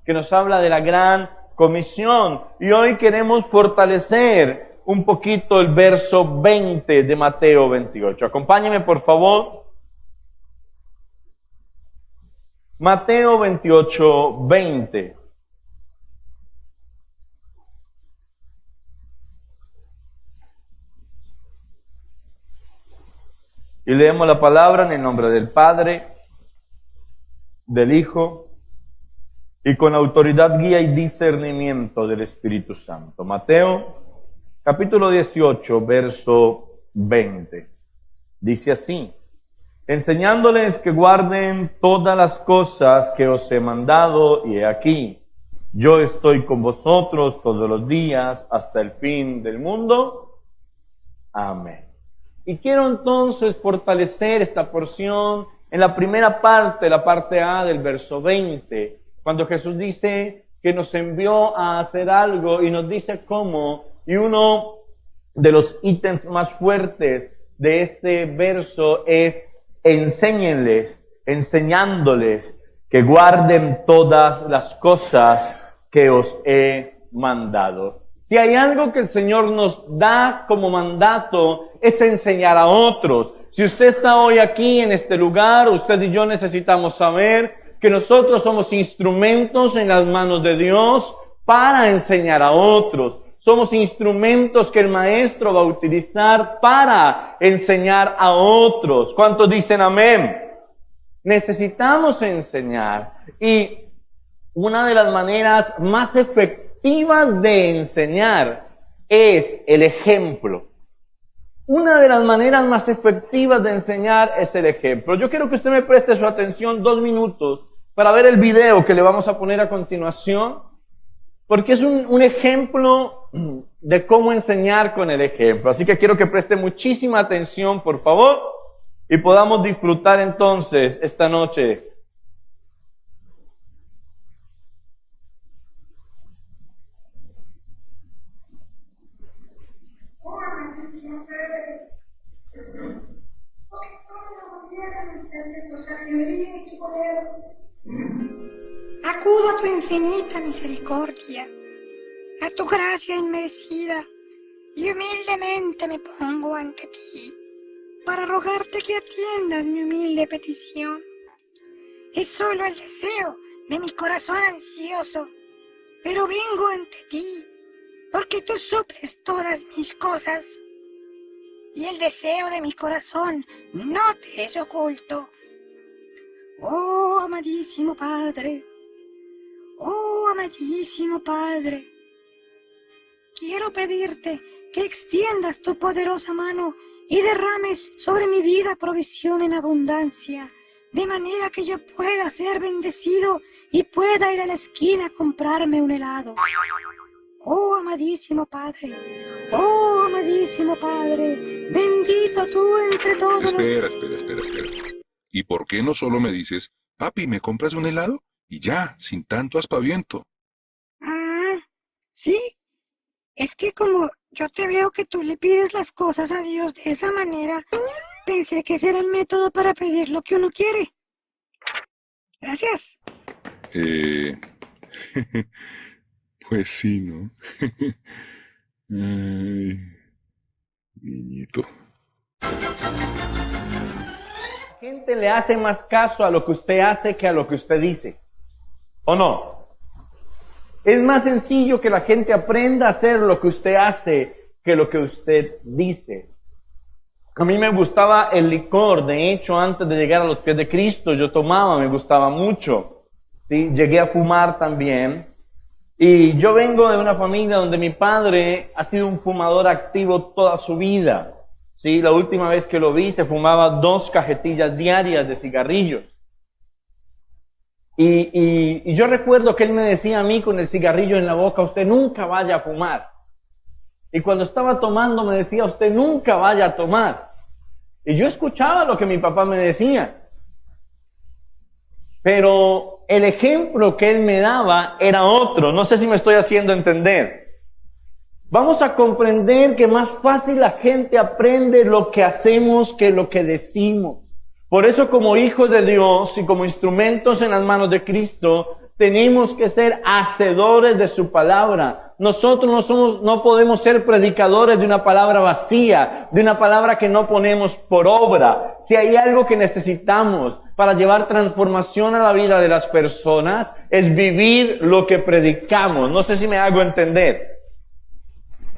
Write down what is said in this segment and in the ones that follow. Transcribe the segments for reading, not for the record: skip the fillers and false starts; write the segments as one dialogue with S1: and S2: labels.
S1: que nos habla de la gran comisión. Y hoy queremos fortalecer un poquito el verso 20 de Mateo 28. Acompáñenme, por favor. Mateo 28, 20. Y leemos la palabra en el nombre del Padre, del Hijo, y con autoridad, guía y discernimiento del Espíritu Santo. Mateo, capítulo 18, verso 20. Dice así: enseñándoles que guarden todas las cosas que os he mandado, y he aquí, yo estoy con vosotros todos los días hasta el fin del mundo. Amén. Y quiero entonces fortalecer esta porción en la primera parte, la parte A del verso 20, cuando Jesús dice que nos envió a hacer algo y nos dice cómo, y uno de los ítems más fuertes de este verso es: enséñenles, enseñándoles que guarden todas las cosas que os he mandado. Si hay algo que el Señor nos da como mandato, es enseñar a otros. Si usted está hoy aquí en este lugar, usted y yo necesitamos saber que nosotros somos instrumentos en las manos de Dios para enseñar a otros. Somos instrumentos que el Maestro va a utilizar para enseñar a otros. ¿Cuántos dicen amén? Necesitamos enseñar. Y una de las maneras más efectivas de enseñar es el ejemplo. Una de las maneras más efectivas de enseñar es el ejemplo. Yo quiero que usted me preste su atención 2 minutos para ver el video que le vamos a poner a continuación, porque es un ejemplo de cómo enseñar con el ejemplo. Así que quiero que preste muchísima atención, por favor, y podamos disfrutar entonces esta noche.
S2: Acudo a tu infinita misericordia, a tu gracia inmerecida, y humildemente me pongo ante ti para rogarte que atiendas mi humilde petición. Es solo el deseo de mi corazón ansioso, pero vengo ante ti porque tú suples todas mis cosas, y el deseo de mi corazón no te es oculto. Oh, amadísimo Padre, quiero pedirte que extiendas tu poderosa mano y derrames sobre mi vida provisión en abundancia, de manera que yo pueda ser bendecido y pueda ir a la esquina a comprarme un helado. Oh, amadísimo Padre, bendito tú entre todos.
S3: Espera. ¿Y por qué no solo me dices: papi, ¿me compras un helado? Y ya, sin tanto aspaviento.
S2: Ah, sí. Es que como yo te veo que tú le pides las cosas a Dios de esa manera, pensé que ese era el método para pedir lo que uno quiere. Gracias.
S3: Pues sí, ¿no? Ay, niñito.
S1: La gente le hace más caso a lo que usted hace que a lo que usted dice. ¿O no? Es más sencillo que la gente aprenda a hacer lo que usted hace que lo que usted dice. A mí me gustaba el licor. De hecho, antes de llegar a los pies de Cristo, yo tomaba, me gustaba mucho. ¿Sí? Llegué a fumar también. Y yo vengo de una familia donde mi padre ha sido un fumador activo toda su vida. Sí, la última vez que lo vi se fumaba 2 cajetillas diarias de cigarrillos. Y yo recuerdo que él me decía a mí con el cigarrillo en la boca: usted nunca vaya a fumar. Y cuando estaba tomando me decía: usted nunca vaya a tomar. Y yo escuchaba lo que mi papá me decía. Pero el ejemplo que él me daba era otro. No sé si me estoy haciendo entender. Vamos a comprender que más fácil la gente aprende lo que hacemos que lo que decimos. Por eso, como hijos de Dios y como instrumentos en las manos de Cristo, Tenemos que ser hacedores de su palabra. Nosotros no podemos ser predicadores de una palabra vacía, de una palabra que no ponemos por obra. Si hay algo que necesitamos para llevar transformación a la vida de las personas, es vivir lo que predicamos. No sé si me hago entender.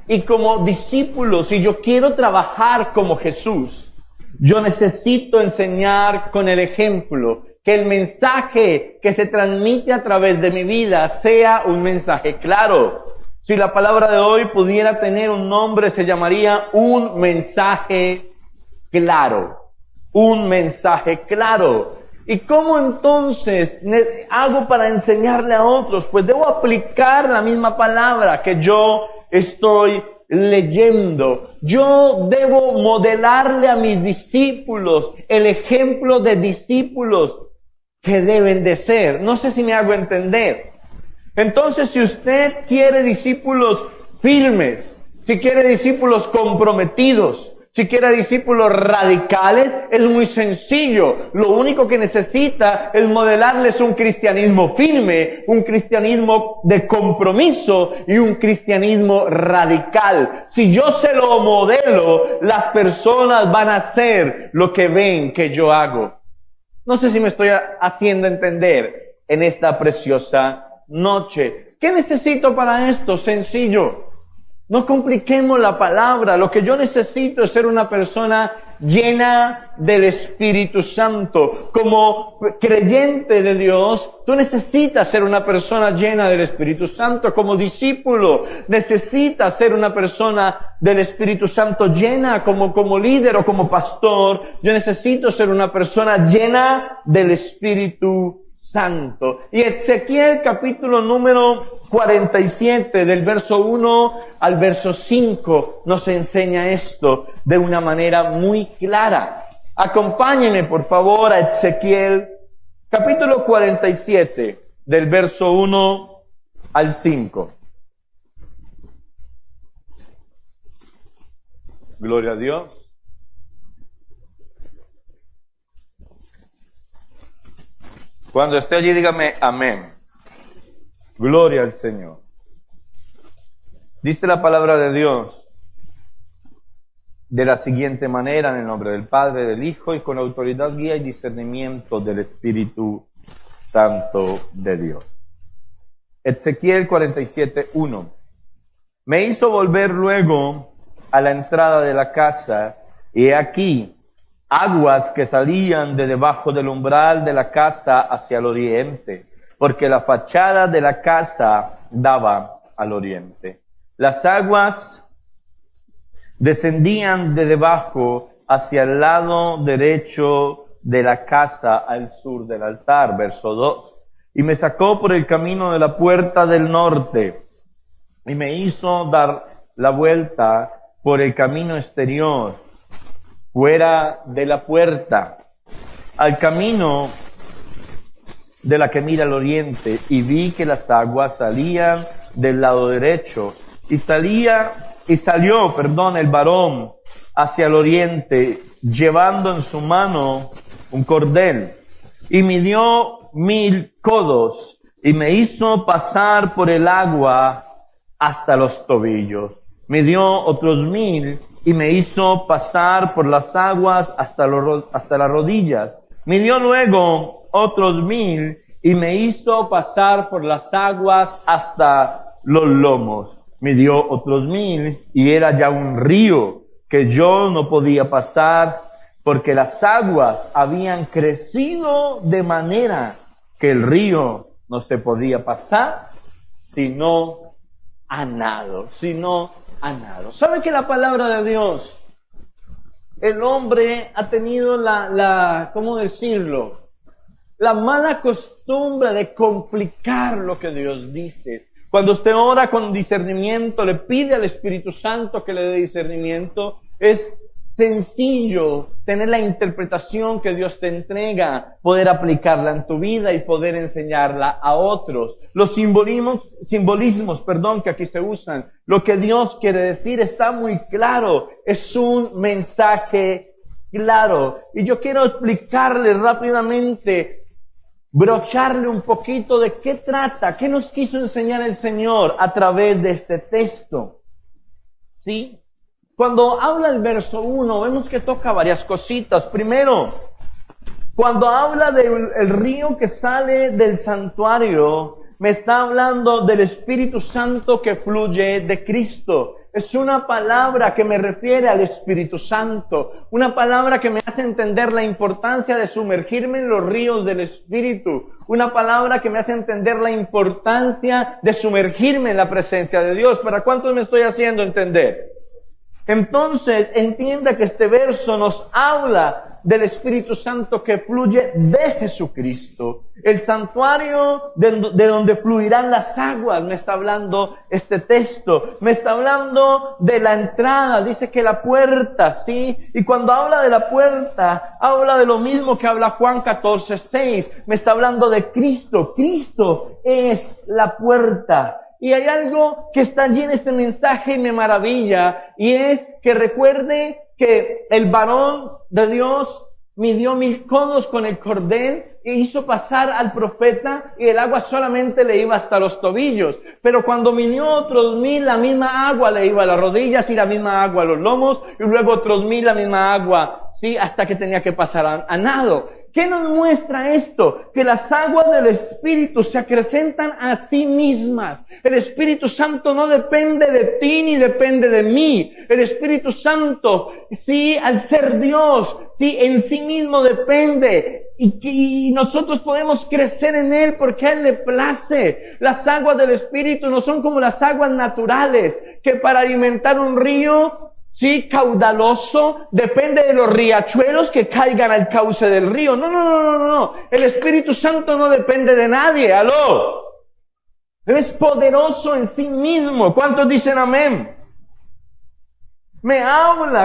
S1: Y como discípulo, si yo quiero trabajar como Jesús, yo necesito enseñar con el ejemplo, que el mensaje que se transmite a través de mi vida sea un mensaje claro. Si la palabra de hoy pudiera tener un nombre, se llamaría un mensaje claro. Un mensaje claro. ¿Y cómo entonces hago para enseñarle a otros? Pues debo aplicar la misma palabra que yo estoy leyendo. Yo debo modelarle a mis discípulos el ejemplo de discípulos que deben de ser. No sé si me hago entender. Entonces, si usted quiere discípulos firmes, si quiere discípulos comprometidos, si quiere discípulos radicales, es muy sencillo. Lo único que necesita es modelarles un cristianismo firme, un cristianismo de compromiso y un cristianismo radical. Si yo se lo modelo, las personas van a hacer lo que ven que yo hago. No sé si me estoy haciendo entender en esta preciosa noche. ¿Qué necesito para esto? Sencillo. No compliquemos la palabra. Lo que yo necesito es ser una persona llena del Espíritu Santo. Como creyente de Dios, tú necesitas ser una persona llena del Espíritu Santo. Como discípulo, necesitas ser una persona del Espíritu Santo llena. Como líder o como pastor, yo necesito ser una persona llena del Espíritu Santo. Y Ezequiel capítulo número 47 del verso 1 al verso 5 nos enseña esto de una manera muy clara. Acompáñenme por favor a Ezequiel capítulo 47 del verso 1 al 5. Gloria a Dios. Cuando esté allí, dígame amén. Gloria al Señor. Dice la palabra de Dios de la siguiente manera, en el nombre del Padre, del Hijo, y con autoridad, guía y discernimiento del Espíritu Santo de Dios. Ezequiel 47:1. Me hizo volver luego a la entrada de la casa, y he aquí aguas que salían de debajo del umbral de la casa hacia el oriente, porque la fachada de la casa daba al oriente. Las aguas descendían de debajo hacia el lado derecho de la casa al sur del altar. Verso 2. Y me sacó por el camino de la puerta del norte, y me hizo dar la vuelta por el camino exterior, fuera de la puerta, al camino de la que mira al oriente, y vi que las aguas salían del lado derecho, y salió el varón hacia el oriente, llevando en su mano un cordel, y midió 1000 codos, y me hizo pasar por el agua hasta los tobillos. Midió otros 1000, y me hizo pasar por las aguas hasta las rodillas. Midió luego otros 1000, y me hizo pasar por las aguas hasta los lomos. Midió otros 1000, y era ya un río que yo no podía pasar, porque las aguas habían crecido de manera que el río no se podía pasar, sino a nado. ¿Sabe que la palabra de Dios, el hombre ha tenido ¿cómo decirlo? La mala costumbre de complicar lo que Dios dice. Cuando usted ora con discernimiento, le pide al Espíritu Santo que le dé discernimiento, es sencillo tener la interpretación que Dios te entrega, poder aplicarla en tu vida y poder enseñarla a otros. Los simbolismos, que aquí se usan, lo que Dios quiere decir está muy claro, es un mensaje claro. Y yo quiero explicarle rápidamente brocharle un poquito de qué trata, qué nos quiso enseñar el Señor a través de este texto. ¿Sí? Cuando habla el verso 1, vemos que toca varias cositas. Primero, cuando habla del río que sale del santuario, me está hablando del Espíritu Santo que fluye de Cristo. Es una palabra que me refiere al Espíritu Santo, una palabra que me hace entender la importancia de sumergirme en los ríos del Espíritu, una palabra que me hace entender la importancia de sumergirme en la presencia de Dios. ¿Para cuántos me estoy haciendo entender? Entonces, entienda que este verso nos habla del Espíritu Santo que fluye de Jesucristo. El santuario de donde fluirán las aguas, me está hablando este texto. Me está hablando de la entrada, dice que la puerta, ¿sí? Y cuando habla de la puerta, habla de lo mismo que habla Juan 14:6. Me está hablando de Cristo. Cristo es la puerta. Y hay algo que está allí en este mensaje y me maravilla, y es que recuerde que el varón de Dios midió 1000 codos con el cordel e hizo pasar al profeta y el agua solamente le iba hasta los tobillos. Pero cuando midió otros 1000, la misma agua le iba a las rodillas y la misma agua a los lomos, y luego otros 1000 la misma agua, ¿sí? Hasta que tenía que pasar a nado. ¿Qué nos muestra esto? Que las aguas del Espíritu se acrecentan a sí mismas. El Espíritu Santo no depende de ti ni depende de mí. El Espíritu Santo, sí, al ser Dios, sí, en sí mismo depende. Y nosotros podemos crecer en Él porque a Él le place. Las aguas del Espíritu no son como las aguas naturales, que para alimentar un río, sí, caudaloso, depende de los riachuelos que caigan al cauce del río. No. El Espíritu Santo no depende de nadie. ¡Aló! Él es poderoso en sí mismo. ¿Cuántos dicen amén?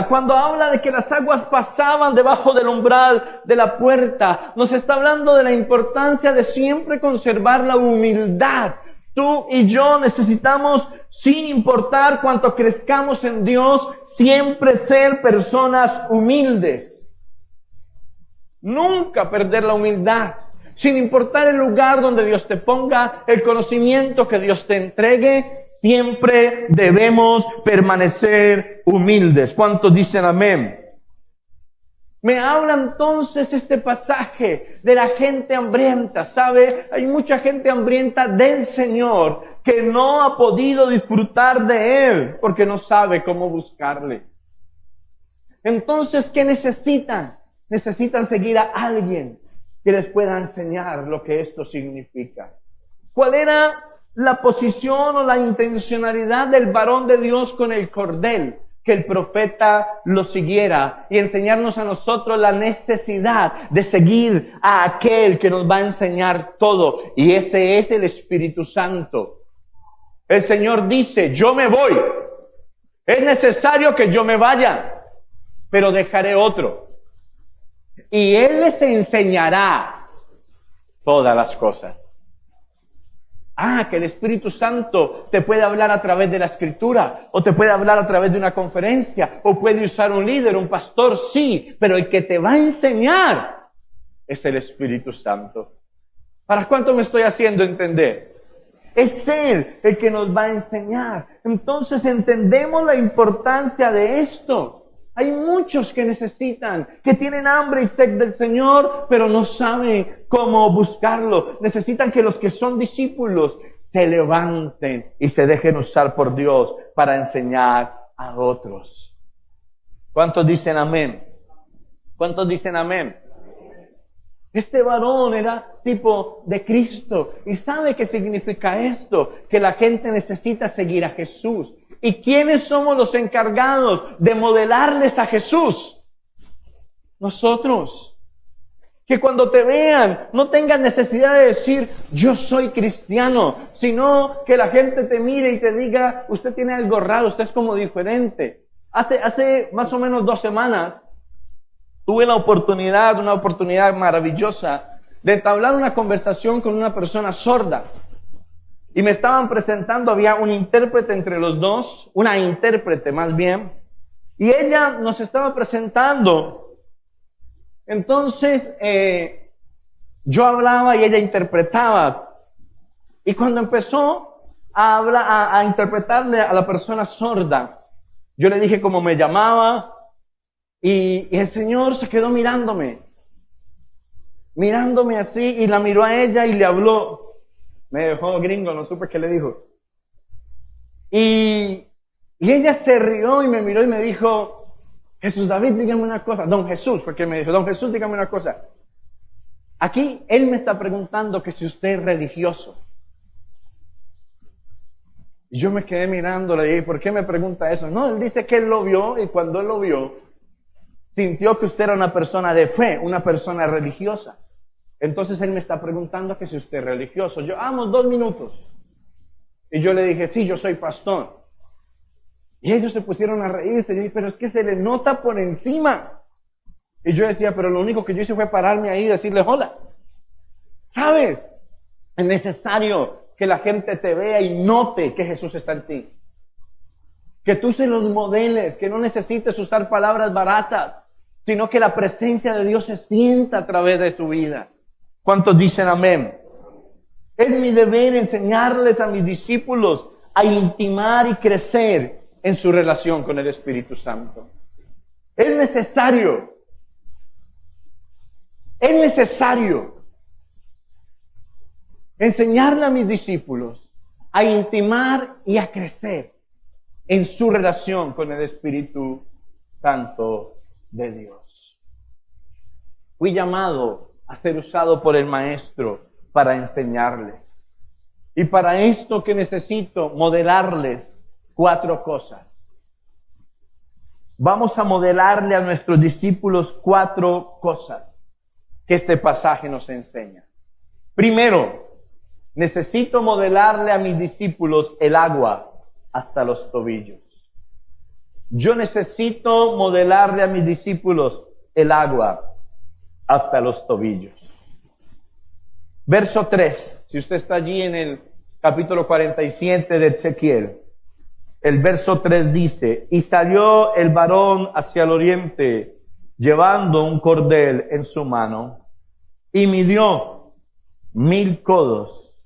S1: Cuando habla de que las aguas pasaban debajo del umbral de la puerta, nos está hablando de la importancia de siempre conservar la humildad. Tú y yo necesitamos, sin importar cuánto crezcamos en Dios, siempre ser personas humildes. Nunca perder la humildad. Sin importar el lugar donde Dios te ponga, el conocimiento que Dios te entregue, siempre debemos permanecer humildes. ¿Cuántos dicen amén? Me habla entonces este pasaje de la gente hambrienta, ¿sabe? Hay mucha gente hambrienta del Señor que no ha podido disfrutar de Él porque no sabe cómo buscarle. Entonces, ¿qué necesitan? Necesitan seguir a alguien que les pueda enseñar lo que esto significa. ¿Cuál era la posición o la intencionalidad del varón de Dios con el cordel? Que el profeta lo siguiera y enseñarnos a nosotros la necesidad de seguir a aquel que nos va a enseñar todo. Y ese es el Espíritu Santo. El Señor dice, yo me voy. Es necesario que yo me vaya, pero dejaré otro. Y Él les enseñará todas las cosas. Que el Espíritu Santo te puede hablar a través de la Escritura, o te puede hablar a través de una conferencia, o puede usar un líder, un pastor, sí, pero el que te va a enseñar es el Espíritu Santo. ¿Para cuánto me estoy haciendo entender? Es Él el que nos va a enseñar. Entonces entendemos la importancia de esto. Hay muchos que necesitan, que tienen hambre y sed del Señor, pero no saben cómo buscarlo. Necesitan que los que son discípulos se levanten y se dejen usar por Dios para enseñar a otros. ¿Cuántos dicen amén? ¿Cuántos dicen amén? Este varón era tipo de Cristo. ¿Y sabe qué significa esto? Que la gente necesita seguir a Jesús. ¿Y quiénes somos los encargados de modelarles a Jesús? Nosotros. Que cuando te vean no tengan necesidad de decir, yo soy cristiano, sino que la gente te mire y te diga, usted tiene algo raro, usted es como diferente. Hace más o menos 2 semanas, tuve una oportunidad maravillosa de entablar una conversación con una persona sorda. Y me estaban presentando, había un intérprete entre los dos, una intérprete más bien, y ella nos estaba presentando. Entonces, Yo hablaba y ella interpretaba. Y cuando empezó a interpretarle a la persona sorda, yo le dije cómo me llamaba y el Señor se quedó mirándome así, y la miró a ella y le habló. Me dejó gringo, no supe qué le dijo. Y ella se rió y me miró y me dijo, Jesús David, dígame una cosa. Don Jesús, porque me dijo, Don Jesús, dígame una cosa. Aquí él me está preguntando que si usted es religioso. Y yo me quedé mirándole y dije, ¿por qué me pregunta eso? No, él dice que él lo vio y cuando él lo vio, sintió que usted era una persona de fe, una persona religiosa. Entonces él me está preguntando que si usted es religioso. Yo, 2 minutos. Y yo le dije, sí, yo soy pastor. Y ellos se pusieron a reírse. Y yo dije, pero es que se le nota por encima. Y yo decía, pero lo único que yo hice fue pararme ahí y decirle hola. ¿Sabes? Es necesario que la gente te vea y note que Jesús está en ti. Que tú se los modeles, que no necesites usar palabras baratas, sino que la presencia de Dios se sienta a través de tu vida. ¿Cuántos dicen amén? Es mi deber enseñarles a mis discípulos a intimar y crecer en su relación con el Espíritu Santo. Es necesario enseñarle a mis discípulos a intimar y a crecer en su relación con el Espíritu Santo de Dios. Fui llamado a ser usado por el Maestro para enseñarles. Y para esto que necesito modelarles 4 cosas. Vamos a modelarle a nuestros discípulos 4 cosas que este pasaje nos enseña. Primero, necesito modelarle a mis discípulos el agua hasta los tobillos. Yo necesito modelarle a mis discípulos el agua hasta los tobillos. Verso 3, si usted está allí en el capítulo 47 de Ezequiel, el verso 3 dice, y salió el varón hacia el oriente, llevando un cordel en su mano, y midió 1000 codos,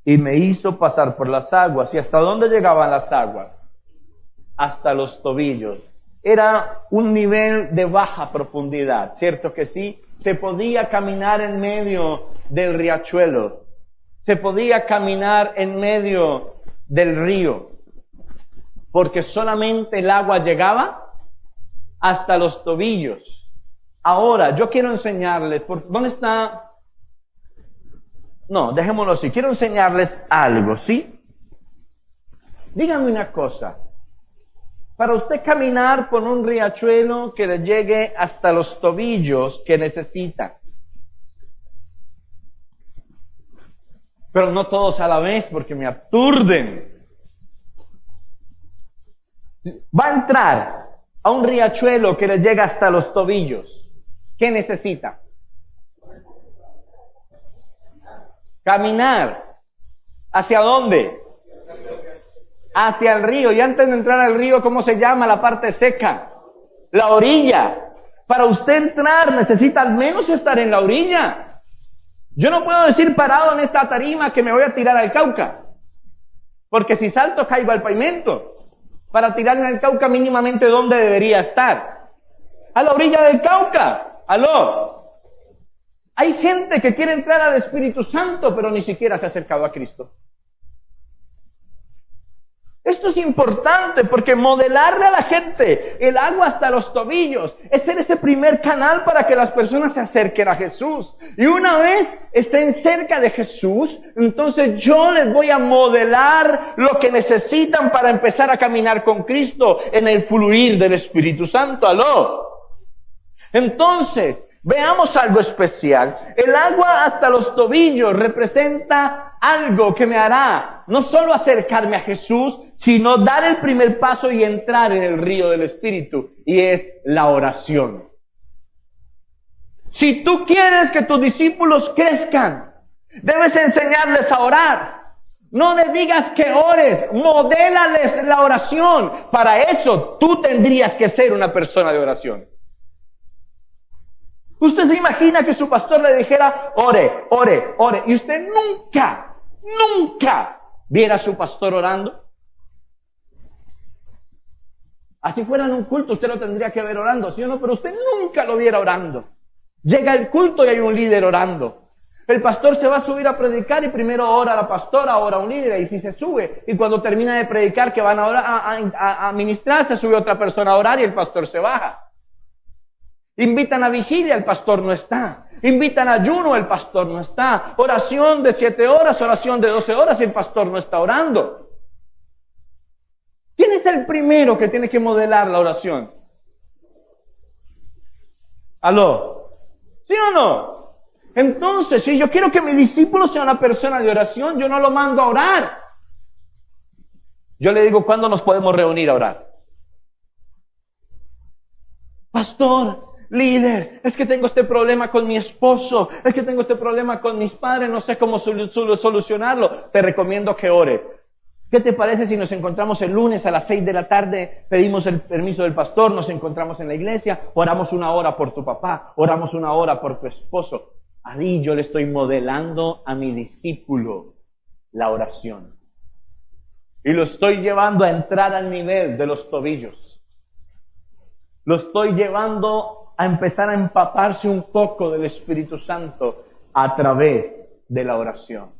S1: y me hizo pasar por las aguas. ¿Y hasta dónde llegaban las aguas? Hasta los tobillos. Era un nivel de baja profundidad, ¿cierto que sí? Se podía caminar en medio del riachuelo, se podía caminar en medio del río, porque solamente el agua llegaba hasta los tobillos. Ahora, yo quiero enseñarles, ¿dónde está? No, dejémoslo así, quiero enseñarles algo, ¿sí? Díganme una cosa. Para usted caminar por un riachuelo que le llegue hasta los tobillos, ¿qué necesita? Pero no todos a la vez porque me aturden. Va a entrar a un riachuelo que le llega hasta los tobillos. ¿Qué necesita? Caminar. ¿Hacia dónde? Hacia el río. Y antes de entrar al río, ¿cómo se llama la parte seca? La orilla. Para usted entrar necesita al menos estar en la orilla. Yo no puedo decir parado en esta tarima que me voy a tirar al Cauca, porque si salto caigo al pavimento. Para tirarme al Cauca mínimamente, ¿dónde debería estar? A la orilla del Cauca. ¿Aló? Hay gente que quiere entrar al Espíritu Santo, pero ni siquiera se ha acercado a Cristo. Esto es importante porque modelarle a la gente el agua hasta los tobillos es ser ese primer canal para que las personas se acerquen a Jesús. Y una vez estén cerca de Jesús, entonces yo les voy a modelar lo que necesitan para empezar a caminar con Cristo en el fluir del Espíritu Santo. ¿Aló? Entonces, veamos algo especial. El agua hasta los tobillos representa algo que me hará no solo acercarme a Jesús, sino dar el primer paso y entrar en el río del Espíritu, y es la oración. Si tú quieres que tus discípulos crezcan, debes enseñarles a orar. No le digas que ores, modélales la oración. Para eso tú tendrías que ser una persona de oración. Usted se imagina que su pastor le dijera, ore, ore, ore, y usted nunca viera a su pastor orando. Así fuera en un culto, usted lo tendría que ver orando, ¿sí o no? Pero usted nunca lo viera orando. Llega el culto y hay un líder orando. El pastor se va a subir a predicar y primero ora la pastora, ora un líder, y si se sube, y cuando termina de predicar que van a orar, a ministrar, se sube otra persona a orar y el pastor se baja. Invitan a vigilia, el pastor no está. Invitan a ayuno, el pastor no está. Oración de 7 horas, oración de 12 horas y el pastor no está orando. ¿Quién es el primero que tiene que modelar la oración? ¿Aló? ¿Sí o no? Entonces, si yo quiero que mi discípulo sea una persona de oración, yo no lo mando a orar. Yo le digo, ¿cuándo nos podemos reunir a orar? Pastor, líder, es que tengo este problema con mi esposo, es que tengo este problema con mis padres, no sé cómo solucionarlo. Te recomiendo que ores. ¿Qué te parece si nos encontramos el lunes a las 6 de la tarde, pedimos el permiso del pastor, nos encontramos en la iglesia, oramos 1 hora por tu papá, oramos 1 hora por tu esposo? Ahí yo le estoy modelando a mi discípulo la oración. Y lo estoy llevando a entrar al nivel de los tobillos. Lo estoy llevando a empezar a empaparse un poco del Espíritu Santo a través de la oración.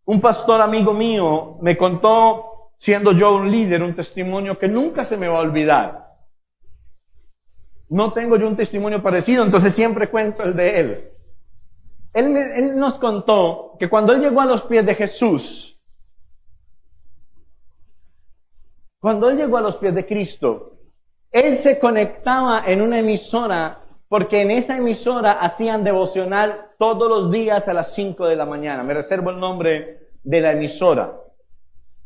S1: Un pastor amigo mío me contó, siendo yo un líder, un testimonio que nunca se me va a olvidar. No tengo yo un testimonio parecido, entonces siempre cuento el de él. Él nos contó que cuando él llegó a los pies de Jesús, cuando él llegó a los pies de Cristo, él se conectaba en una emisora, porque en esa emisora hacían devocional todos los días a las 5 de la mañana. Me reservo el nombre de la emisora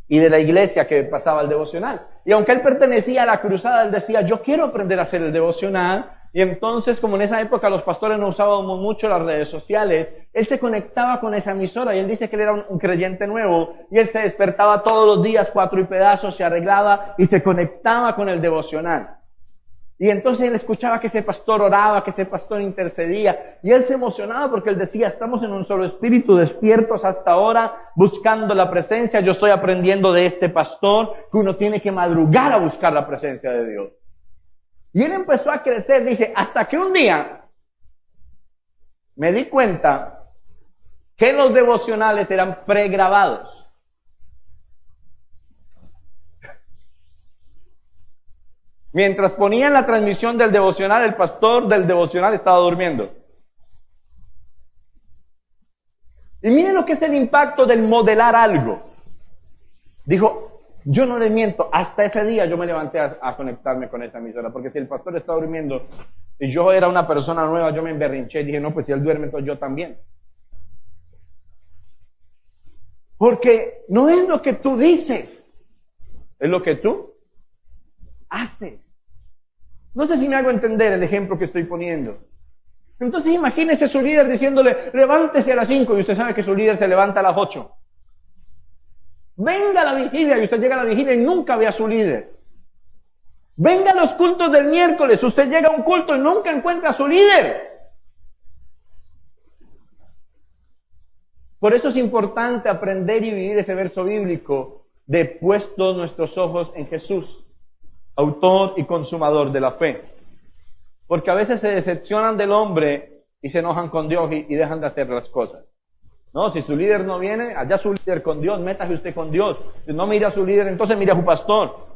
S1: y de la iglesia que pasaba el devocional. Y aunque él pertenecía a la cruzada, él decía, yo quiero aprender a hacer el devocional. Y entonces, como en esa época los pastores no usábamos mucho las redes sociales, él se conectaba con esa emisora y él dice que él era un creyente nuevo y él se despertaba todos los días 4 y pedazos, se arreglaba y se conectaba con el devocional. Y entonces él escuchaba que ese pastor oraba, que ese pastor intercedía, y él se emocionaba porque él decía, estamos en un solo espíritu, despiertos hasta ahora, buscando la presencia. Yo estoy aprendiendo de este pastor que uno tiene que madrugar a buscar la presencia de Dios. Y él empezó a crecer, dice, hasta que un día me di cuenta que los devocionales eran pregrabados. Mientras ponían la transmisión del devocional, el pastor del devocional estaba durmiendo. Y miren lo que es el impacto del modelar algo. Dijo, yo no les miento, hasta ese día yo me levanté a conectarme con esa emisora, porque si el pastor está durmiendo y yo era una persona nueva, yo me emberrinché y dije, no, pues si él duerme, entonces yo también. Porque no es lo que tú dices, es lo que tú haces. No sé si me hago entender el ejemplo que estoy poniendo. Entonces imagínese su líder diciéndole, levántese a las 5 y usted sabe que su líder se levanta a las 8. Venga a la vigilia y usted llega a la vigilia y nunca ve a su líder. Venga a los cultos del miércoles, usted llega a un culto y nunca encuentra a su líder. Por eso es importante aprender y vivir ese verso bíblico de puestos nuestros ojos en Jesús, autor y consumador de la fe. Porque a veces se decepcionan del hombre y se enojan con Dios y dejan de hacer las cosas. No, si su líder no viene, allá su líder con Dios, métase usted con Dios. Si no mira a su líder, entonces mire a su pastor.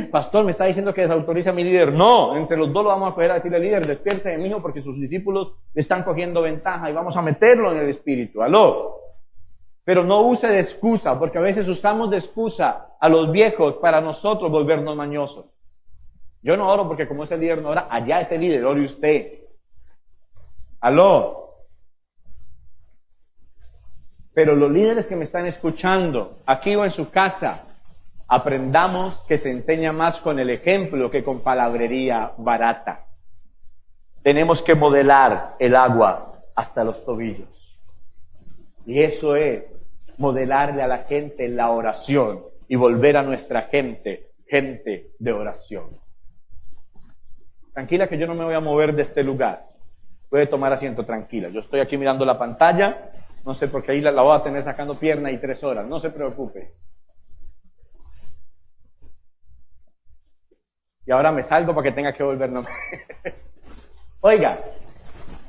S1: Pastor, me está diciendo que desautoriza a mi líder. No, entre los dos lo vamos a coger a decirle, líder, despierte, mijo, porque sus discípulos le están cogiendo ventaja y vamos a meterlo en el espíritu. Aló. Pero no use de excusa, porque a veces usamos de excusa a los viejos para nosotros volvernos mañosos. Yo no oro porque como ese líder no ora, allá ese líder, ore usted. Aló. Pero los líderes que me están escuchando, aquí o en su casa, aprendamos que se enseña más con el ejemplo que con palabrería barata. Tenemos que modelar el agua hasta los tobillos. Y eso es modelarle a la gente la oración y volver a nuestra gente de oración. Tranquila que yo no me voy a mover de este lugar. Puede tomar asiento tranquila. Yo estoy aquí mirando la pantalla. No sé, porque ahí la voy a tener sacando pierna y 3 horas. No se preocupe. Y ahora me salgo para que tenga que volverme. Oiga,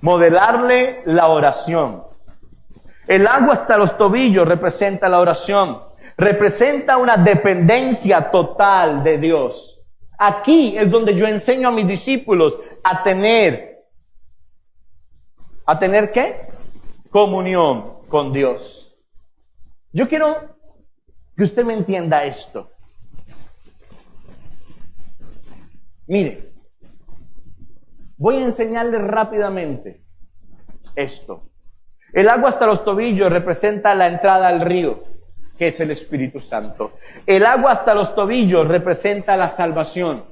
S1: modelarle la oración. El agua hasta los tobillos representa la oración. Representa una dependencia total de Dios. Aquí es donde yo enseño a mis discípulos a tener ¿qué? Comunión con Dios. Yo quiero que usted me entienda esto. Mire, voy a enseñarle rápidamente esto. El agua hasta los tobillos representa la entrada al río, que es el Espíritu Santo. El agua hasta los tobillos representa la salvación.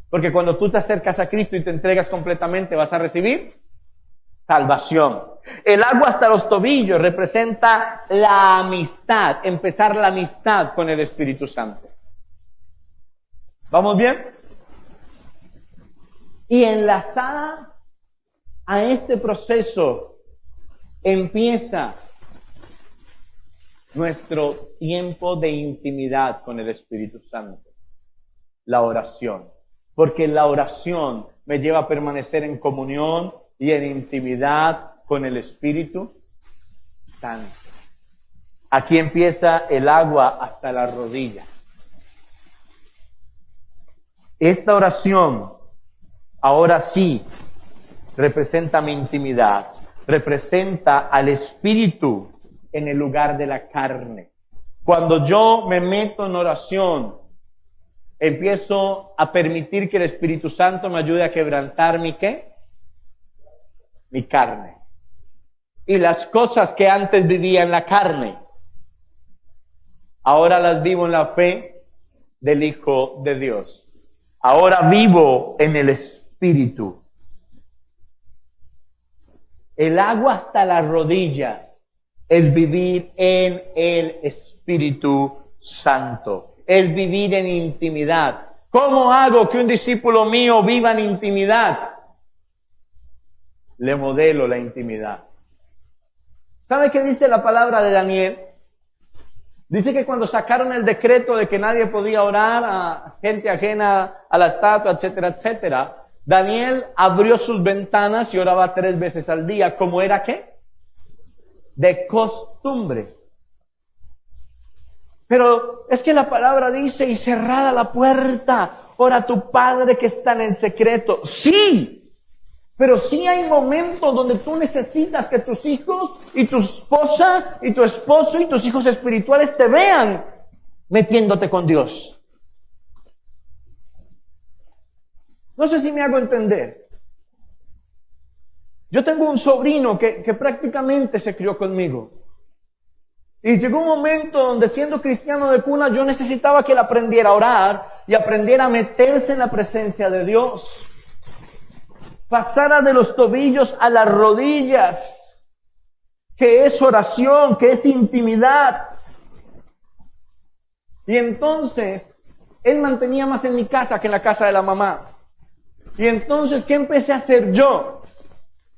S1: Porque cuando tú te acercas a Cristo y te entregas completamente, vas a recibir salvación. El agua hasta los tobillos representa la amistad, empezar la amistad con el Espíritu Santo. ¿Vamos bien? Y enlazada a este proceso empieza nuestro tiempo de intimidad con el Espíritu Santo, la oración. Porque la oración me lleva a permanecer en comunión y en intimidad con el Espíritu Santo. Aquí empieza el agua hasta la rodilla. Esta oración, ahora sí, representa mi intimidad, representa al Espíritu en el lugar de la carne. Cuando yo me meto en oración, empiezo a permitir que el Espíritu Santo me ayude a quebrantar mi ¿qué? Mi carne. Y las cosas que antes vivía en la carne, ahora las vivo en la fe del Hijo de Dios. Ahora vivo en el Espíritu. El agua hasta las rodillas es vivir en el Espíritu Santo. Es vivir en intimidad. ¿Cómo hago que un discípulo mío viva en intimidad? Le modelo la intimidad. ¿Sabe qué dice la palabra de Daniel? Dice que cuando sacaron el decreto de que nadie podía orar a gente ajena a la estatua, etcétera, etcétera, Daniel abrió sus ventanas y oraba 3 veces al día. ¿Cómo era qué? De costumbre. Pero es que la palabra dice, y cerrada la puerta, ora a tu Padre que está en el secreto. Sí, pero sí hay momentos donde tú necesitas que tus hijos y tu esposa y tu esposo y tus hijos espirituales te vean metiéndote con Dios. No sé si me hago entender. Yo tengo un sobrino que prácticamente se crió conmigo. Y llegó un momento donde, siendo cristiano de cuna, yo necesitaba que él aprendiera a orar y aprendiera a meterse en la presencia de Dios. Pasara de los tobillos a las rodillas, que es oración, que es intimidad. Y entonces, él mantenía más en mi casa que en la casa de la mamá. Y entonces, ¿qué empecé a hacer yo?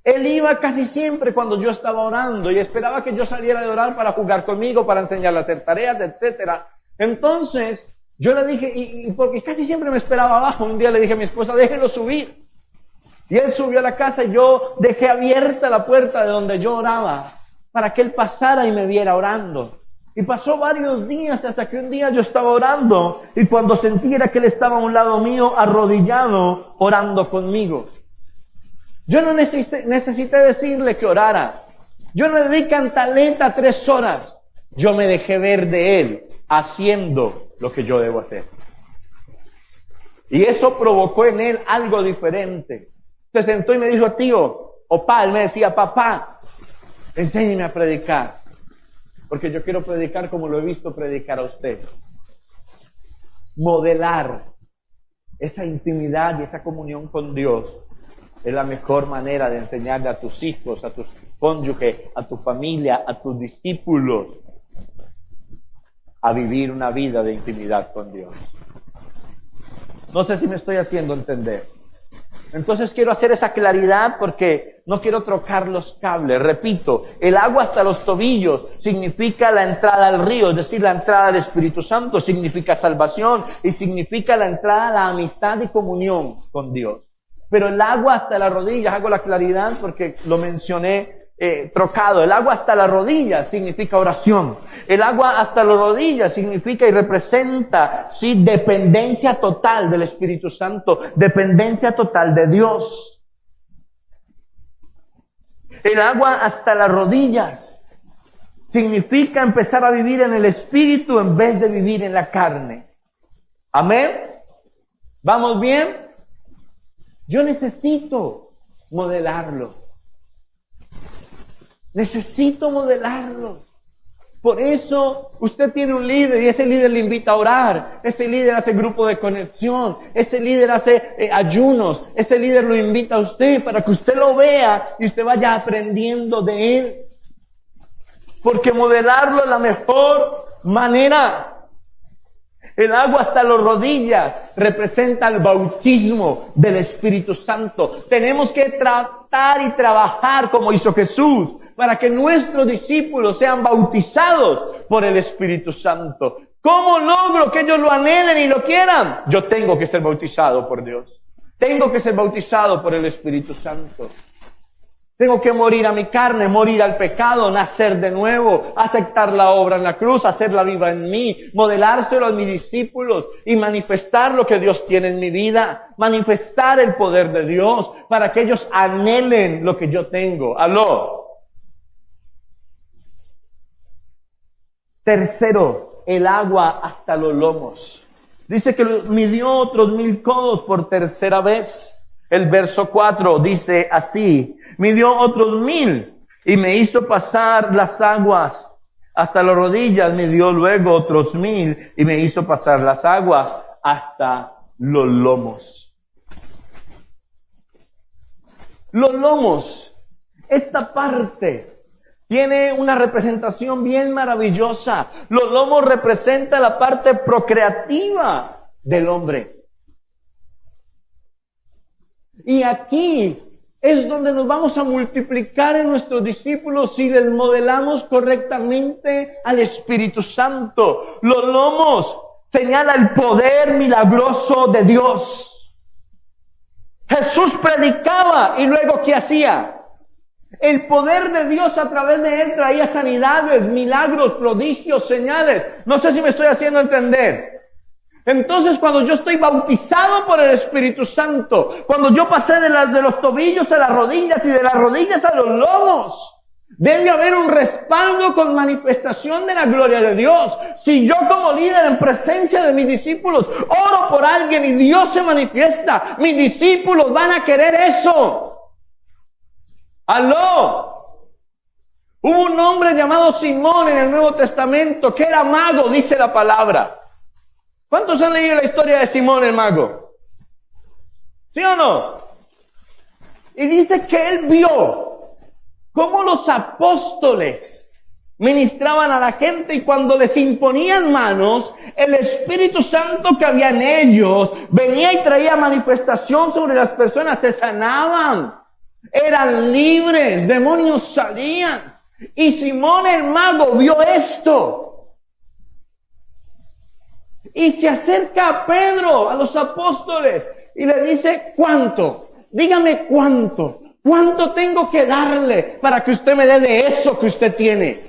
S1: Él iba casi siempre cuando yo estaba orando y esperaba que yo saliera de orar para jugar conmigo, para enseñarle a hacer tareas, etcétera. Entonces, yo le dije, y porque casi siempre me esperaba abajo, un día le dije a mi esposa, déjelo subir. Y él subió a la casa y yo dejé abierta la puerta de donde yo oraba para que él pasara y me viera orando. Y pasó varios días hasta que un día yo estaba orando y cuando sentía que él estaba a un lado mío, arrodillado, orando conmigo. Yo no necesité decirle que orara. Yo no le di cantaleta 3 horas. Yo me dejé ver de él haciendo lo que yo debo hacer. Y eso provocó en él algo diferente. Se sentó y me dijo, tío, él me decía, papá, enséñeme a predicar. Porque yo quiero predicar como lo he visto predicar a usted. Modelar esa intimidad y esa comunión con Dios es la mejor manera de enseñarle a tus hijos, a tus cónyuges, a tu familia, a tus discípulos a vivir una vida de intimidad con Dios. No sé si me estoy haciendo entender. Entonces quiero hacer esa claridad porque no quiero trocar los cables. Repito, el agua hasta los tobillos significa la entrada al río, es decir, la entrada del Espíritu Santo, significa salvación y significa la entrada a la amistad y comunión con Dios. Pero el agua hasta las rodillas, hago la claridad porque lo mencioné trocado. El agua hasta las rodillas significa oración. El agua hasta las rodillas significa y representa, sí, dependencia total del Espíritu Santo, dependencia total de Dios. El agua hasta las rodillas significa empezar a vivir en el Espíritu en vez de vivir en la carne. ¿Amén? ¿Vamos bien? Yo necesito modelarlo. Necesito modelarlo. Por eso usted tiene un líder y ese líder le invita a orar. Ese líder hace grupo de conexión. Ese líder hace ayunos. Ese líder lo invita a usted para que usted lo vea y usted vaya aprendiendo de él. Porque modelarlo es la mejor manera. El agua hasta las rodillas representa el bautismo del Espíritu Santo. Tenemos que tratar y trabajar como hizo Jesús para que nuestros discípulos sean bautizados por el Espíritu Santo. ¿Cómo logro que ellos lo anhelen y lo quieran? Yo tengo que ser bautizado por Dios. Tengo que ser bautizado por el Espíritu Santo. Tengo que morir a mi carne, morir al pecado, nacer de nuevo, aceptar la obra en la cruz, hacerla viva en mí, modelárselo a mis discípulos y manifestar lo que Dios tiene en mi vida, manifestar el poder de Dios para que ellos anhelen lo que yo tengo. ¡Aló! Tercero, el agua hasta los lomos. Dice que midió otros 1000 codos por tercera vez. El verso 4 dice así: midió otros 1000 y me hizo pasar las aguas hasta las rodillas. Midió luego otros 1000 y me hizo pasar las aguas hasta los lomos. Los lomos, esta parte tiene una representación bien maravillosa. Los lomos representan la parte procreativa del hombre. Y aquí es donde nos vamos a multiplicar en nuestros discípulos si les modelamos correctamente al Espíritu Santo. Los lomos señala el poder milagroso de Dios. Jesús predicaba y luego ¿qué hacía? El poder de Dios a través de él traía sanidades, milagros, prodigios, señales. No sé si me estoy haciendo entender. Entonces, cuando yo estoy bautizado por el Espíritu Santo, cuando yo pasé de los tobillos a las rodillas y de las rodillas a los lomos, debe haber un respaldo con manifestación de la gloria de Dios. Si yo como líder en presencia de mis discípulos oro por alguien y Dios se manifiesta, mis discípulos van a querer eso. ¡Aló! Hubo un hombre llamado Simón en el Nuevo Testamento que era mago, dice la palabra. ¿Cuántos han leído la historia de Simón el mago? ¿Sí o no? Y dice que él vio cómo los apóstoles ministraban a la gente y cuando les imponían manos, el Espíritu Santo que había en ellos venía y traía manifestación sobre las personas, se sanaban, eran libres, demonios salían. Y Simón el mago vio esto. Y se acerca a Pedro, a los apóstoles, y le dice, ¿cuánto? Dígame cuánto. ¿Cuánto tengo que darle para que usted me dé de eso que usted tiene?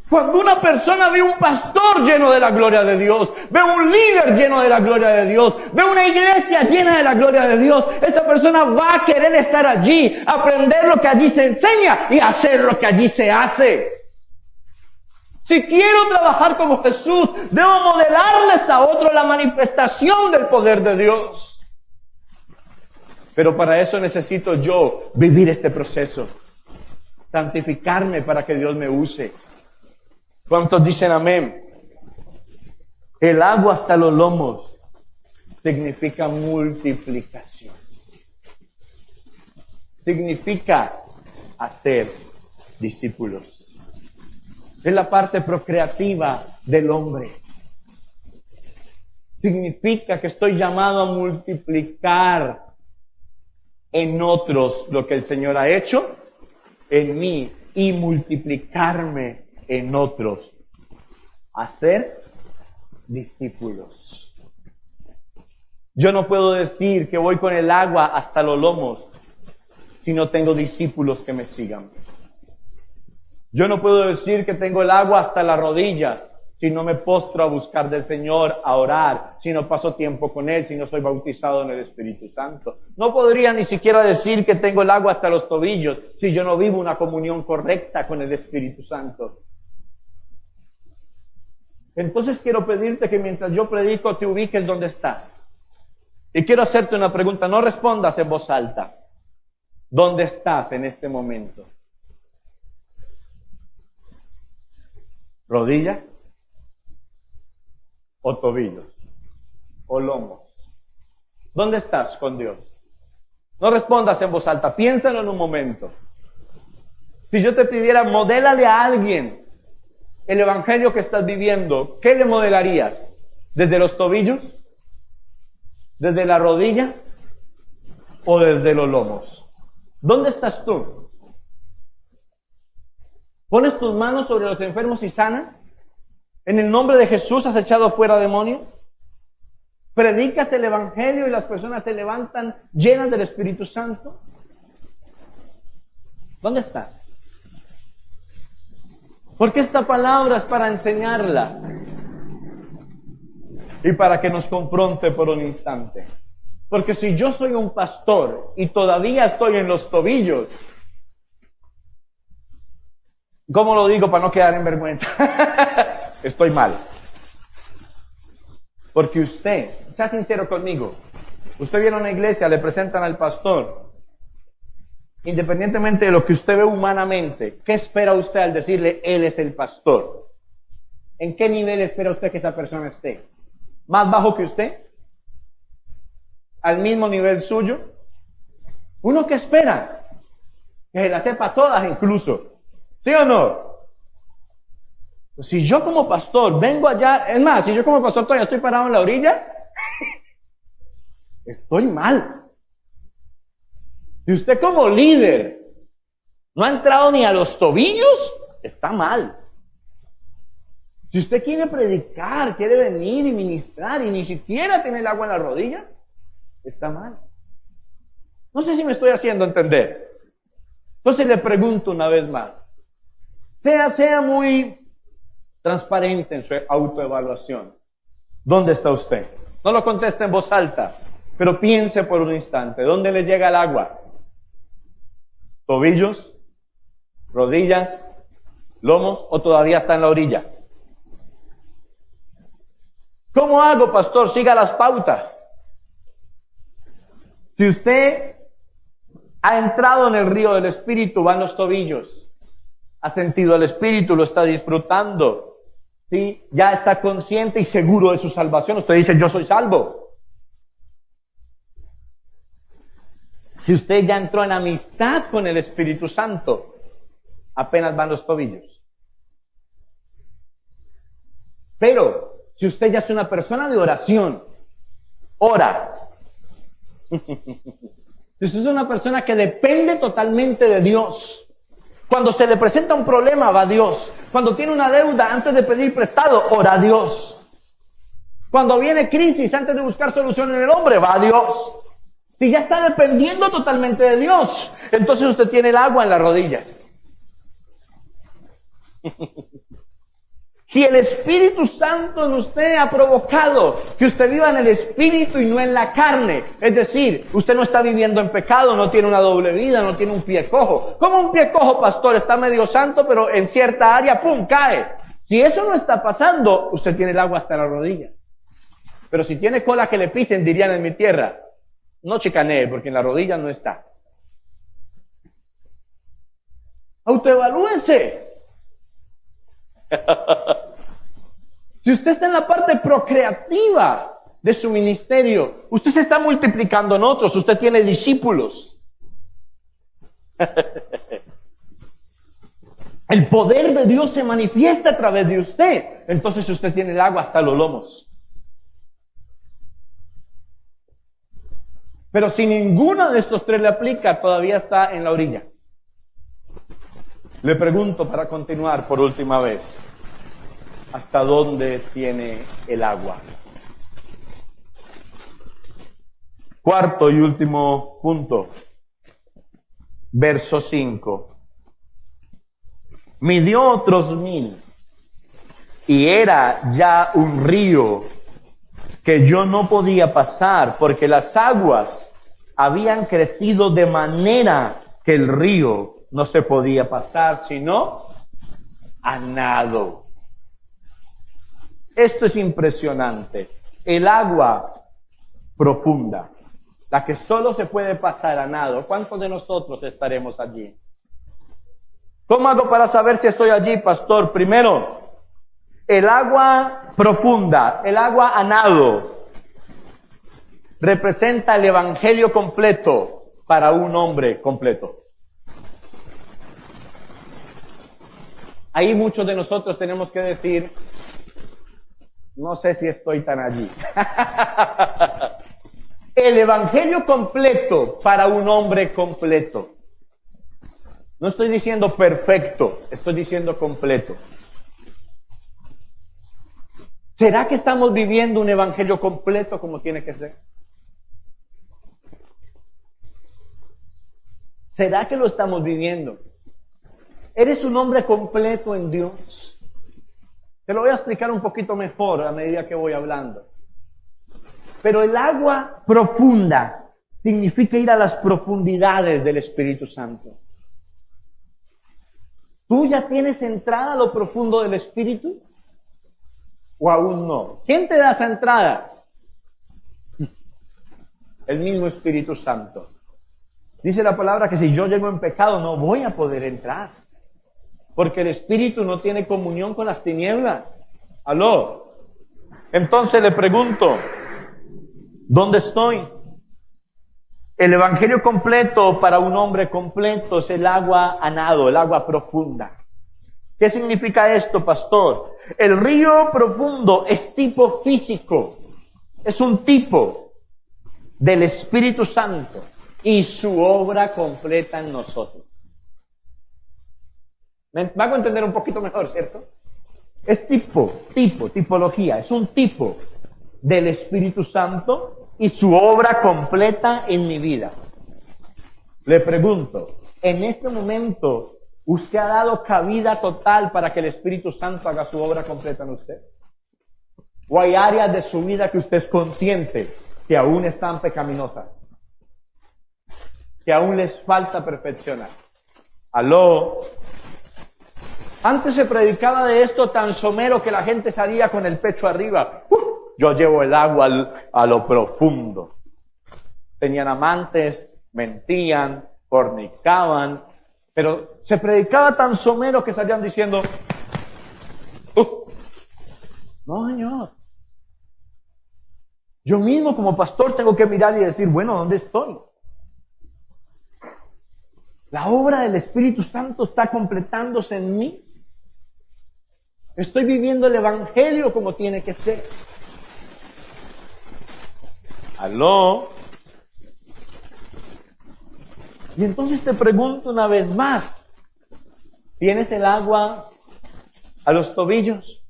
S1: Cuando una persona ve un pastor lleno de la gloria de Dios, ve un líder lleno de la gloria de Dios, ve una iglesia llena de la gloria de Dios, esa persona va a querer estar allí, aprender lo que allí se enseña y hacer lo que allí se hace. Si quiero trabajar como Jesús, debo modelarles a otros la manifestación del poder de Dios. Pero para eso necesito yo vivir este proceso, santificarme para que Dios me use. ¿Cuántos dicen amén? El agua hasta los lomos significa multiplicación. Significa hacer discípulos. Es la parte procreativa del hombre. significa que estoy llamado a multiplicar en otros lo que el Señor ha hecho en mí y multiplicarme en otros. Hacer discípulos. Yo no puedo decir que voy con el agua hasta los lomos si no tengo discípulos que me sigan. Yo no puedo decir que tengo el agua hasta las rodillas si no me postro a buscar del Señor, a orar, si no paso tiempo con Él, si no soy bautizado en el Espíritu Santo. No podría ni siquiera decir que tengo el agua hasta los tobillos si yo no vivo una comunión correcta con el Espíritu Santo. Entonces quiero pedirte que mientras yo predico te ubiques donde estás. Y quiero hacerte una pregunta, no respondas en voz alta. ¿Dónde estás en este momento? ¿Rodillas? ¿O tobillos? ¿O lomos? ¿Dónde estás con Dios? No respondas en voz alta, piénsalo en un momento. Si yo te pidiera, modélale a alguien el evangelio que estás viviendo, ¿qué le modelarías? ¿Desde los tobillos? ¿Desde la rodilla? ¿O desde los lomos? ¿Dónde estás tú? ¿Pones tus manos sobre los enfermos y sanas? ¿En el nombre de Jesús has echado fuera demonios? ¿Predicas el evangelio y las personas se levantan llenas del Espíritu Santo? ¿Dónde estás? Porque esta palabra es para enseñarla y para que nos confronte por un instante. Porque si yo soy un pastor y todavía estoy en los tobillos, ¿cómo lo digo para no quedar en vergüenza? Estoy mal. Porque usted, sea sincero conmigo, usted viene a una iglesia, le presentan al pastor, independientemente de lo que usted ve humanamente, ¿qué espera usted al decirle, él es el pastor? ¿En qué nivel espera usted que esa persona esté? ¿Más bajo que usted? ¿Al mismo nivel suyo? ¿Uno que espera? Que se las sepa todas incluso. ¿Sí o no? Si yo como pastor vengo allá, es más, si yo como pastor todavía estoy parado en la orilla, estoy mal. Si usted como líder no ha entrado ni a los tobillos, está mal. Si usted quiere predicar, quiere venir y ministrar y ni siquiera tiene el agua en la rodilla, está mal. No sé si me estoy haciendo entender. Entonces le pregunto una vez más. Sea muy transparente en su autoevaluación. ¿Dónde está usted? No lo conteste en voz alta, pero piense por un instante. ¿Dónde le llega el agua? ¿Tobillos? ¿Rodillas? ¿Lomos? ¿O todavía está en la orilla? ¿Cómo hago, pastor? Siga las pautas. Si usted ha entrado en el río del Espíritu, va en los tobillos. Ha sentido el Espíritu, lo está disfrutando. ¿Sí? Ya está consciente y seguro de su salvación. Usted dice, yo soy salvo. Si usted ya entró en amistad con el Espíritu Santo, apenas van los tobillos. Pero, si usted ya es una persona de oración, ora. Si usted es una persona que depende totalmente de Dios, cuando se le presenta un problema, va a Dios. Cuando tiene una deuda, antes de pedir prestado, ora a Dios. Cuando viene crisis, antes de buscar solución en el hombre, va a Dios. Si ya está dependiendo totalmente de Dios, entonces usted tiene el agua en la rodilla. Si el Espíritu Santo en usted ha provocado que usted viva en el Espíritu y no en la carne, es decir, usted no está viviendo en pecado, no tiene una doble vida, no tiene un pie cojo. ¿Cómo un pie cojo, pastor? Está medio santo, pero en cierta área, ¡pum!, cae. Si eso no está pasando, usted tiene el agua hasta la rodilla. Pero si tiene cola que le pisen, dirían en mi tierra, no chicanee, porque en la rodilla no está. Autoevalúense. Si usted está en la parte procreativa de su ministerio, usted se está multiplicando en otros, usted tiene discípulos. El poder de Dios se manifiesta a través de usted. Entonces usted tiene el agua hasta los lomos. Pero si ninguno de estos tres le aplica, todavía está en la orilla. Le pregunto para continuar por última vez, ¿hasta dónde tiene el agua? Cuarto y último punto, verso 5. Midió otros 1000, y era ya un río que yo no podía pasar, porque las aguas habían crecido de manera que el río no se podía pasar, sino a nado. Esto es impresionante. El agua profunda, la que solo se puede pasar a nado. ¿Cuántos de nosotros estaremos allí? ¿Cómo hago para saber si estoy allí, pastor? Primero, el agua profunda, el agua a nado, representa el evangelio completo para un hombre completo. Ahí muchos de nosotros tenemos que decir, no sé si estoy tan allí. El evangelio completo para un hombre completo. No estoy diciendo perfecto, estoy diciendo completo. ¿Será que estamos viviendo un evangelio completo como tiene que ser? ¿Será que lo estamos viviendo? ¿Eres un hombre completo en Dios? Te lo voy a explicar un poquito mejor a medida que voy hablando. Pero el agua profunda significa ir a las profundidades del Espíritu Santo. ¿Tú ya tienes entrada a lo profundo del Espíritu? ¿O aún no? ¿Quién te da esa entrada? El mismo Espíritu Santo. Dice la palabra que si yo llego en pecado no voy a poder entrar. Porque el Espíritu no tiene comunión con las tinieblas. ¿Aló? Entonces le pregunto, ¿dónde estoy? El evangelio completo para un hombre completo es el agua a nado, el agua profunda. ¿Qué significa esto, pastor? El río profundo es tipo físico, es un tipo del Espíritu Santo y su obra completa en nosotros. ¿Me hago entender un poquito mejor, cierto? Es tipología, es un tipo del Espíritu Santo y su obra completa en mi vida. Le pregunto, en este momento, ¿usted ha dado cabida total para que el Espíritu Santo haga su obra completa en usted? ¿O hay áreas de su vida que usted es consciente que aún están pecaminosas? Que aún les falta perfeccionar. ¿Aló? Antes se predicaba de esto tan somero que la gente salía con el pecho arriba. Yo llevo el agua a lo profundo. Tenían amantes, mentían, fornicaban, pero se predicaba tan somero que salían diciendo, no, señor. Yo mismo como pastor tengo que mirar y decir, bueno, ¿dónde estoy? La obra del Espíritu Santo está completándose en mí. Estoy viviendo el evangelio como tiene que ser. ¿Aló? Y entonces te pregunto una vez más, ¿tienes el agua a los tobillos,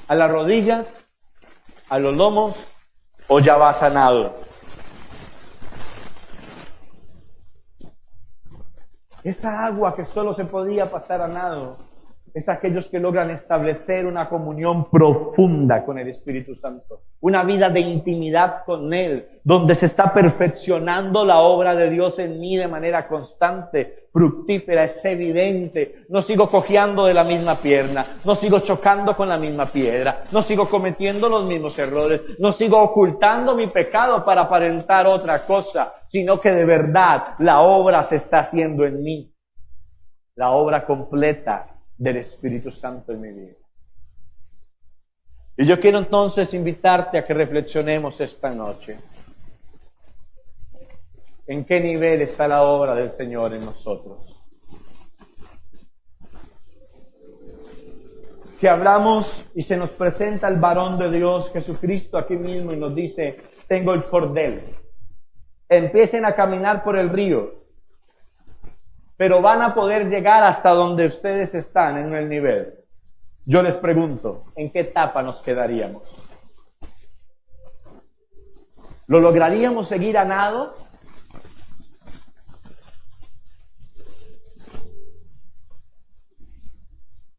S1: a las rodillas, a los lomos, o ya vas a nado? Esa agua que solo se podía pasar a nado es aquellos que logran establecer una comunión profunda con el Espíritu Santo, una vida de intimidad con Él, donde se está perfeccionando la obra de Dios en mí de manera constante, fructífera, es evidente. No sigo cojeando de la misma pierna, no sigo chocando con la misma piedra, no sigo cometiendo los mismos errores, no sigo ocultando mi pecado para aparentar otra cosa, sino que de verdad la obra se está haciendo en mí, la obra completa del Espíritu Santo en mi vida. Y yo quiero entonces invitarte a que reflexionemos esta noche. ¿En qué nivel está la obra del Señor en nosotros? Si hablamos y se nos presenta el varón de Dios, Jesucristo, aquí mismo y nos dice, tengo el cordel, empiecen a caminar por el río, pero van a poder llegar hasta donde ustedes están en el nivel. Yo les pregunto, ¿en qué etapa nos quedaríamos? ¿Lo lograríamos seguir a nado?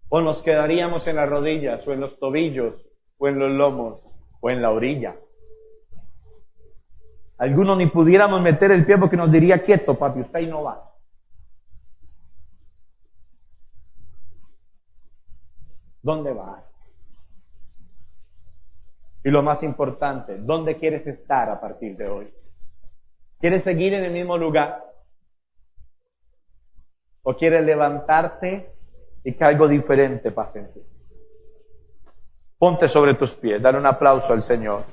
S1: ¿O nos quedaríamos en las rodillas, o en los tobillos, o en los lomos, o en la orilla? Algunos ni pudiéramos meter el pie porque nos diría, quieto, papi, usted ahí no va. ¿Dónde vas? Y lo más importante, ¿dónde quieres estar a partir de hoy? ¿Quieres seguir en el mismo lugar? ¿O quieres levantarte y que algo diferente pase en ti? Ponte sobre tus pies, dale un aplauso al Señor.